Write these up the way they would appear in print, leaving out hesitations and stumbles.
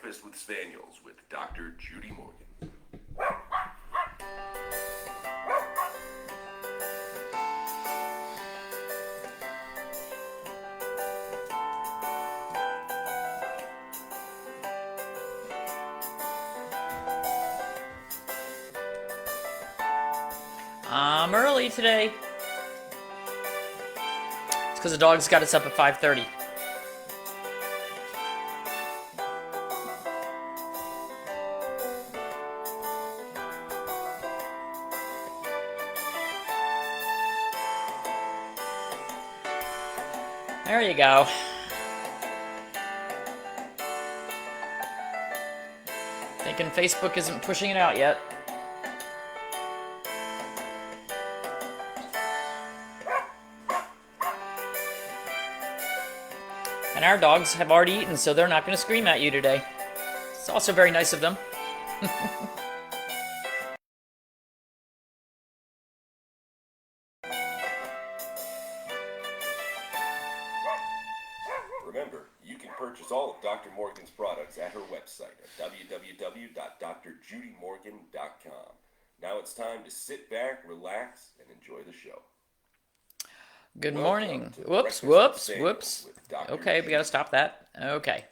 Breakfast with Spaniels with Dr. Judy Morgan. I'm early today. It's because the dogs got us up at 5:30. There you go. Thinking Facebook isn't pushing it out yet. And our dogs have already eaten, so they're not going to scream at you today. It's also very nice of them. Remember, you can purchase all of Dr. Morgan's products at her website at www.drjudymorgan.com. Now it's time to sit back, relax, and enjoy the show. Good Welcome morning. to Whoops, Breakfast with whoops, Spaniels whoops. with Dr. Okay, we Judy. gotta stop that. Okay.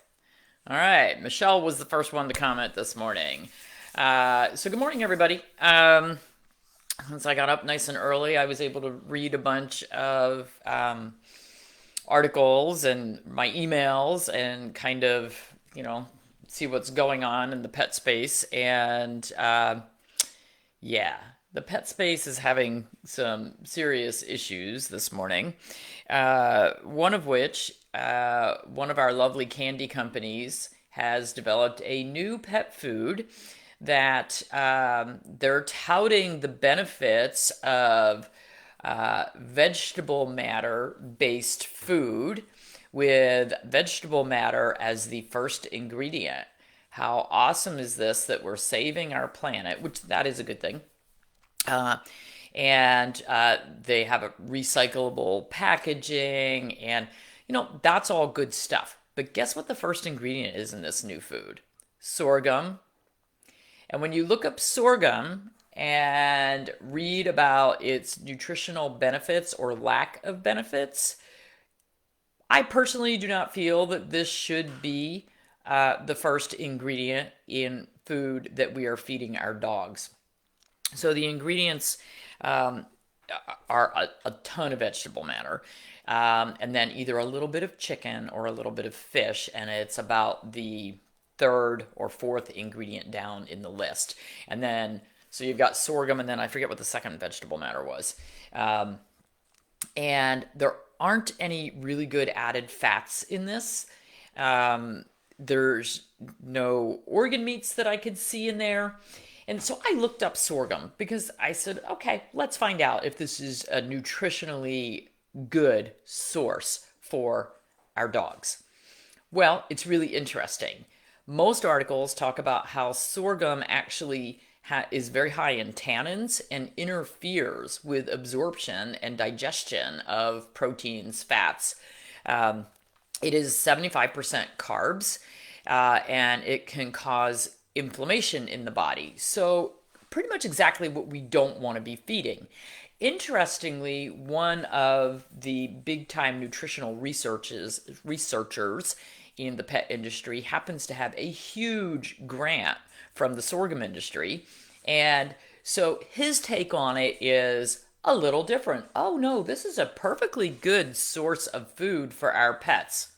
All right. Michelle was the first one to comment this morning. So good morning, everybody. Since I got up nice and early, I was able to read a bunch of articles and my emails and kind of, see what's going on in the pet space. And yeah, the pet space is having some serious issues this morning. One of which, one of our lovely candy companies has developed a new pet food that they're touting the benefits of vegetable matter based food with vegetable matter as the first ingredient. How awesome is this that we're saving our planet, which that is a good thing. Uh, and they have a recyclable packaging, and that's all good stuff. But guess what the first ingredient is in this new food? Sorghum. And when you look up sorghum and read about its nutritional benefits or lack of benefits, I personally do not feel that this should be the first ingredient in food that we are feeding our dogs. So the ingredients um, are a ton of vegetable matter, and then either a little bit of chicken or a little bit of fish, and it's about the third or fourth ingredient down in the list. And then, so you've got sorghum, and then I forget what the second vegetable matter was. And there aren't any really good added fats in this. There's no organ meats that I could see in there. And so I looked up sorghum because I said, okay, let's find out if this is a nutritionally good source for our dogs. Well, it's really interesting. Most articles talk about how sorghum actually is very high in tannins and interferes with absorption and digestion of proteins, fats. It is 75% carbs, and it can cause inflammation in the body. So, pretty much exactly what we don't want to be feeding. Interestingly, one of the big time nutritional researchers in the pet industry happens to have a huge grant from the sorghum industry. And so his take on it is a little different. Oh no, this is a perfectly good source of food for our pets.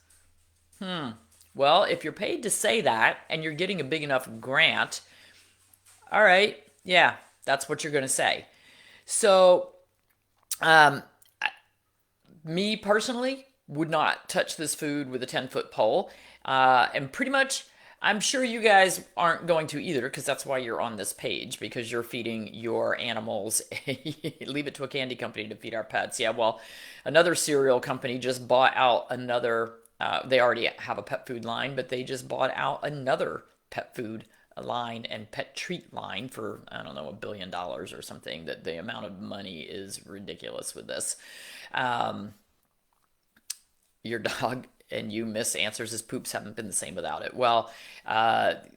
Well, if you're paid to say that and you're getting a big enough grant, all right, yeah, that's what you're going to say. So, um, me personally would not touch this food with a 10-foot pole. And pretty much, I'm sure you guys aren't going to either, because that's why you're on this page, because you're feeding your animals. Leave it to a candy company to feed our pets. Yeah, well, another cereal company just bought out another, they already have a pet food line, but they just bought out another pet food line and pet treat line for, I don't know, $1 billion or something. That the amount of money is ridiculous with this. Your dog and you miss answers as poops haven't been the same without it. Well,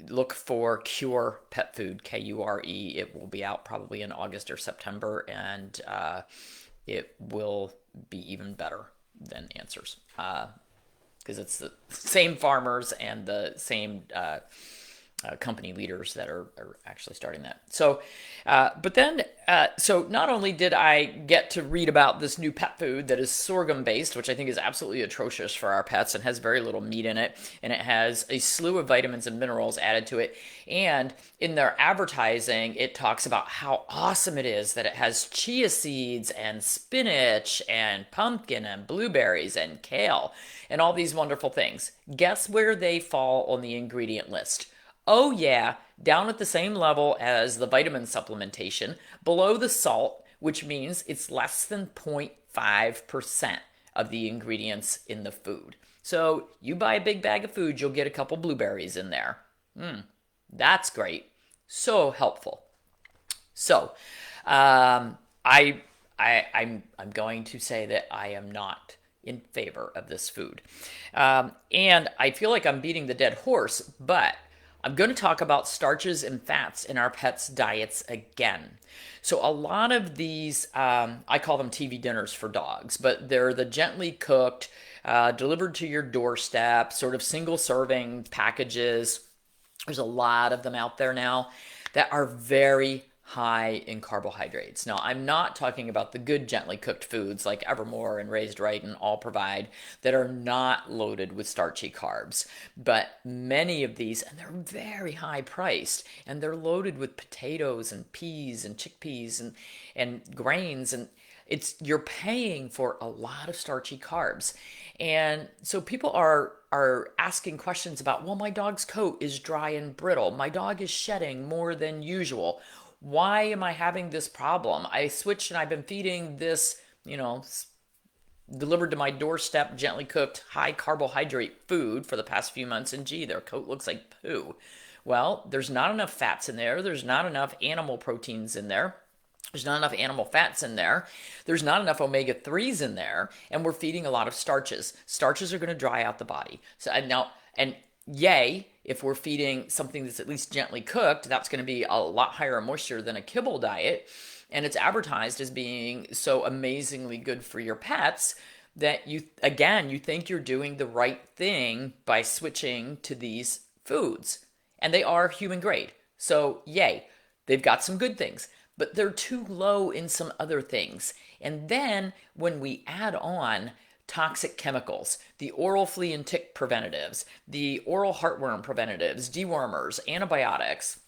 look for Cure Pet Food, Kure. It will be out probably in August or September, and it will be even better than answers because it's the same farmers and the same company leaders that are actually starting that. So, so not only did I get to read about this new pet food that is sorghum based, which I think is absolutely atrocious for our pets and has very little meat in it, and it has a slew of vitamins and minerals added to it. And in their advertising, it talks about how awesome it is that it has chia seeds and spinach and pumpkin and blueberries and kale and all these wonderful things. Guess where they fall on the ingredient list? Oh, yeah, down at the same level as the vitamin supplementation, below the salt, which means it's less than 0.5% of the ingredients in the food. So you buy a big bag of food, you'll get a couple blueberries in there. That's great. So helpful. So, I'm going to say that I am not in favor of this food, and I feel like I'm beating the dead horse, but I'm going to talk about starches and fats in our pets' diets again. So a lot of these, I call them TV dinners for dogs, but they're the gently cooked, delivered to your doorstep, sort of single serving packages. There's a lot of them out there now that are very high in carbohydrates. Now, I'm not talking about the good gently cooked foods like Evermore and Raised Right and All Provide that are not loaded with starchy carbs, but many of these, and they're very high priced, and they're loaded with potatoes and peas and chickpeas and grains, and you're paying for a lot of starchy carbs. And so people are asking questions about, well, my dog's coat is dry and brittle. My dog is shedding more than usual. Why am I having this problem? I switched and I've been feeding this, delivered to my doorstep, gently cooked, high carbohydrate food for the past few months, and gee, their coat looks like poo. Well, there's not enough fats in there. There's not enough animal proteins in there. There's not enough animal fats in there. There's not enough omega 3s in there. And we're feeding a lot of starches. Starches are going to dry out the body. So and yay, if we're feeding something that's at least gently cooked, that's going to be a lot higher in moisture than a kibble diet. And it's advertised as being so amazingly good for your pets that you think you're doing the right thing by switching to these foods. And they are human grade. So yay, they've got some good things, but they're too low in some other things. And then when we add on toxic chemicals, the oral flea and tick preventatives, the oral heartworm preventatives, dewormers, antibiotics,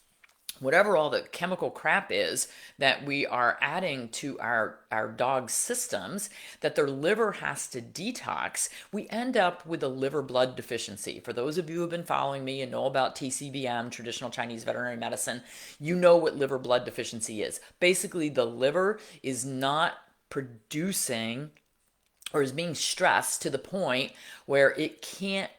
whatever all the chemical crap is that we are adding to our dog's systems that their liver has to detox, we end up with a liver-blood deficiency. For those of you who have been following me and know about TCVM, traditional Chinese veterinary medicine, you know what liver-blood deficiency is. Basically, the liver is not producing or is being stressed to the point where it can't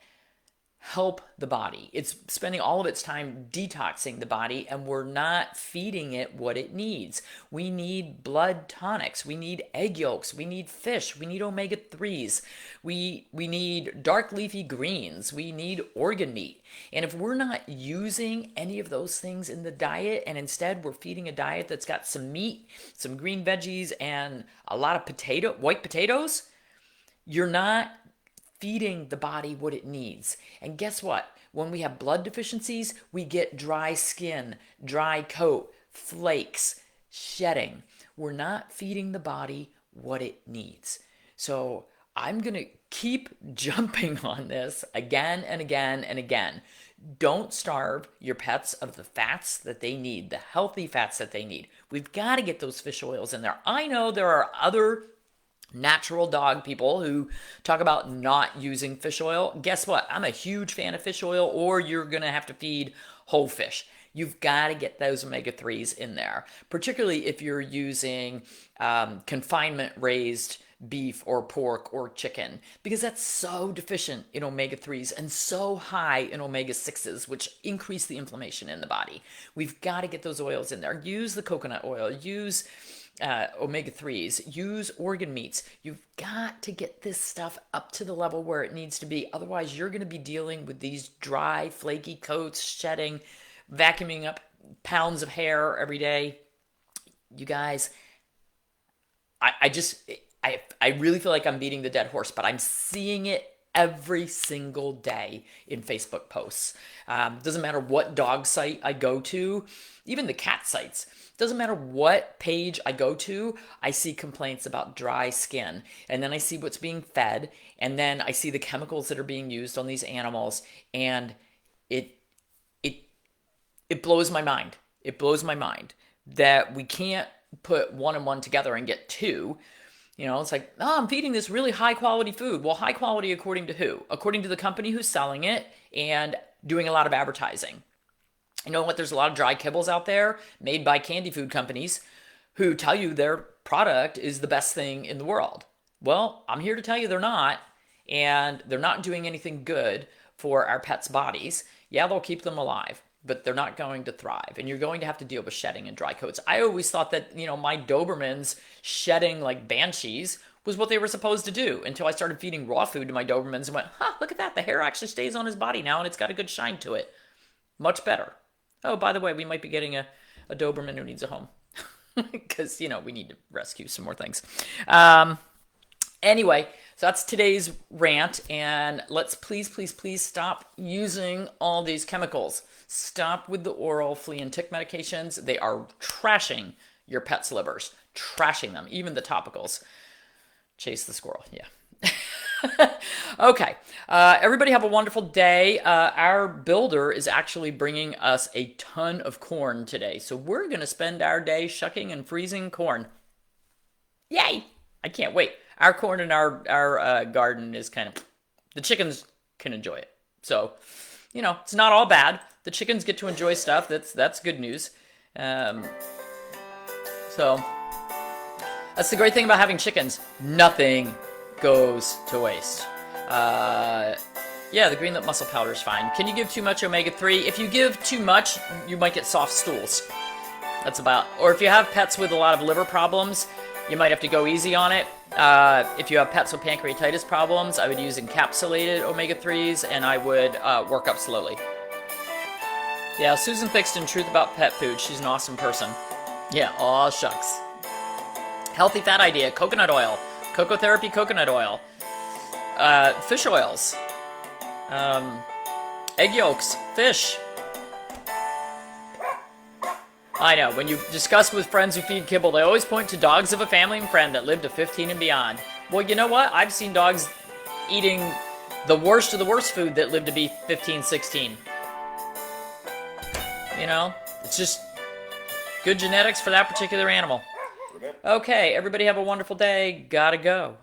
help the body. It's spending all of its time detoxing the body, and we're not feeding it what it needs. We need blood tonics. We need egg yolks. We need fish. We need omega 3s. We need dark leafy greens. We need organ meat. And if we're not using any of those things in the diet, and instead we're feeding a diet that's got some meat, some green veggies, and a lot of white potatoes, you're not feeding the body what it needs. And guess what? When we have blood deficiencies, we get dry skin, dry coat, flakes, shedding. We're not feeding the body what it needs. So I'm going to keep jumping on this again and again and again. Don't starve your pets of the fats that they need, the healthy fats that they need. We've got to get those fish oils in there. I know there are other natural dog people who talk about not using fish oil. Guess what? I'm a huge fan of fish oil, or you're going to have to feed whole fish. You've got to get those omega 3s in there, particularly if you're using confinement raised beef or pork or chicken, because that's so deficient in omega 3s and so high in omega 6s, which increase the inflammation in the body. We've got to get those oils in there. Use the coconut oil, use omega-3s, use organ meats. You've got to get this stuff up to the level where it needs to be. Otherwise, you're going to be dealing with these dry, flaky coats, shedding, vacuuming up pounds of hair every day. You guys, I just, I really feel like I'm beating the dead horse, but I'm seeing it every single day in Facebook posts. Doesn't matter what dog site I go to, even the cat sites. Doesn't matter what page I go to, I see complaints about dry skin. And then I see what's being fed, and then I see the chemicals that are being used on these animals, and it it it blows my mind. It blows my mind that we can't put one and one together and get two. You know, it's like, oh, I'm feeding this really high quality food. Well, high quality according to who? According to the company who's selling it and doing a lot of advertising. You know what? There's a lot of dry kibbles out there made by candy food companies who tell you their product is the best thing in the world. Well, I'm here to tell you they're not, and they're not doing anything good for our pets' bodies. Yeah, they'll keep them alive, but they're not going to thrive, and you're going to have to deal with shedding and dry coats. I always thought that, my Dobermans shedding like banshees was what they were supposed to do until I started feeding raw food to my Dobermans and went, look at that. The hair actually stays on his body now, and it's got a good shine to it. Much better. Oh, by the way, we might be getting a Doberman who needs a home because, we need to rescue some more things. Anyway, so that's today's rant, and let's please stop using all these chemicals. Stop with the oral flea and tick medications. They are trashing your pet's livers, trashing them, even the topicals. Chase the squirrel, yeah. Okay, everybody have a wonderful day. Our builder is actually bringing us a ton of corn today, so we're going to spend our day shucking and freezing corn. Yay! I can't wait. Our corn in our garden is the chickens can enjoy it. So, it's not all bad. The chickens get to enjoy stuff. That's good news. So, that's the great thing about having chickens. Nothing goes to waste. Yeah, the green lip muscle powder is fine. Can you give too much omega-3? If you give too much, you might get soft stools. Or if you have pets with a lot of liver problems, you might have to go easy on it. If you have pets with pancreatitis problems, I would use encapsulated omega-3s, and I would work up slowly. Yeah, Susan Thixton, Truth About Pet Food. She's an awesome person. Yeah, aw shucks. Healthy fat idea, coconut oil, cocoa therapy coconut oil, fish oils, egg yolks, fish. I know, when you discuss with friends who feed kibble, they always point to dogs of a family and friend that live to 15 and beyond. Well, you know what? I've seen dogs eating the worst of the worst food that live to be 15, 16. It's just good genetics for that particular animal. Okay, everybody have a wonderful day. Gotta go.